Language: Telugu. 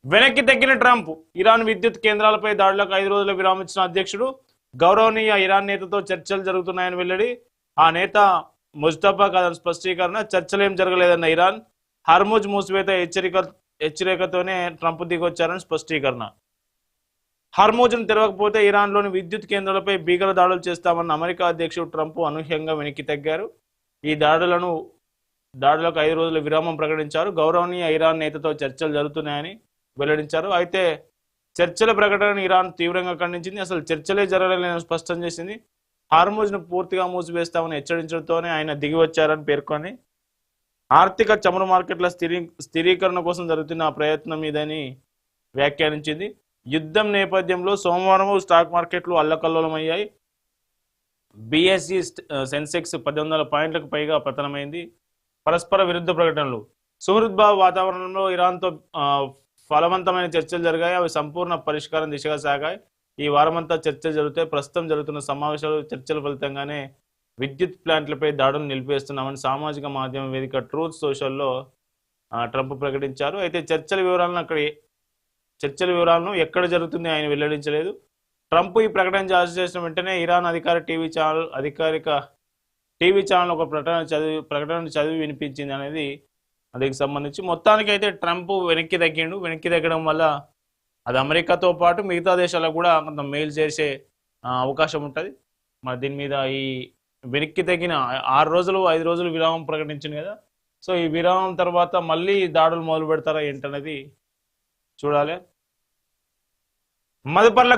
వెనక్కి తగ్గిన ట్రంప్ ఇరాన్ విద్యుత్ కేంద్రాలపై దాడులకు 5 రోజుల విరామం ఇచ్చిన అధ్యక్షుడు గౌరవనీయ ఇరాన్ నేతతో చర్చలు జరుగుతున్నాయని వెల్లడి. ఆ నేత ముజ్తఫా కదర్ స్పష్టీకరణ. చర్చలేం జరగలేదన్న ఇరాన్. హర్ముజ్ మూసివేత హెచ్చరికతోనే ట్రంప్ దిగొచ్చారని స్పష్టీకరణ. హర్మూజ్ను తెరవకపోతే ఇరాన్లోని విద్యుత్ కేంద్రాలపై భీకర దాడులు చేస్తామన్న అమెరికా అధ్యక్షుడు ట్రంప్ అనూహ్యంగా వెనక్కి తగ్గారు. ఈ దాడులకు 5 రోజుల విరామం ప్రకటించారు. గౌరవనీయ ఇరాన్ నేతతో చర్చలు జరుగుతున్నాయని వెల్లడించారు. అయితే చర్చల ప్రకటనను ఇరాన్ తీవ్రంగా ఖండించింది. అసలు చర్చలే జరగలేదని స్పష్టం చేసింది. హార్మూజ్ను పూర్తిగా మూసివేస్తామని హెచ్చరించడంతోనే ఆయన దిగి వచ్చారని పేర్కొని ఆర్థిక చమురు మార్కెట్ల స్థిరీకరణ కోసం జరుగుతున్న ప్రయత్నం మీదని వ్యాఖ్యానించింది. యుద్ధం నేపథ్యంలో సోమవారం స్టాక్ మార్కెట్లు అల్లకల్లోలమయ్యాయి. బీఎస్ఈ సెన్సెక్స్ 1800 పాయింట్లకు పైగా పతనమైంది. పరస్పర విరుద్ధ ప్రకటనలు. సుహృద్భావ వాతావరణంలో ఇరాన్తో ఫలవంతమైన చర్చలు జరిగాయి. అవి సంపూర్ణ పరిష్కారం దిశగా సాగాయి. ఈ వారమంతా చర్చలు జరుగుతాయి. ప్రస్తుతం జరుగుతున్న సమావేశాలు చర్చల ఫలితంగానే విద్యుత్ ప్లాంట్లపై దాడులు నిలిపేస్తున్నామని సామాజిక మాధ్యమ వేదిక ట్రూత్ సోషల్లో ట్రంప్ ప్రకటించారు. అయితే చర్చల వివరాలను ఎక్కడ జరుగుతుంది ఆయన వెల్లడించలేదు. ట్రంప్ ఈ ప్రకటన జారీ చేసిన వెంటనే ఇరాన్ అధికారిక టీవీ ఛానల్ ఒక ప్రకటన చదివి వినిపించింది అనేది అందుకు సంబంధించి. మొత్తానికి అయితే ట్రంప్ వెనక్కి తగ్గిండు. వెనక్కి తగ్గడం వల్ల అది అమెరికాతో పాటు మిగతా దేశాలకు కూడా కొంత మేలు చేసే అవకాశం ఉంటుంది. మరి దీని మీద ఈ వెనక్కి తగ్గిన 6 రోజులు 5 రోజులు విరామం ప్రకటించింది కదా. సో ఈ విరామం తర్వాత మళ్ళీ దాడులు మొదలు పెడతారా ఏంటనేది చూడాలి. మదుపర్ల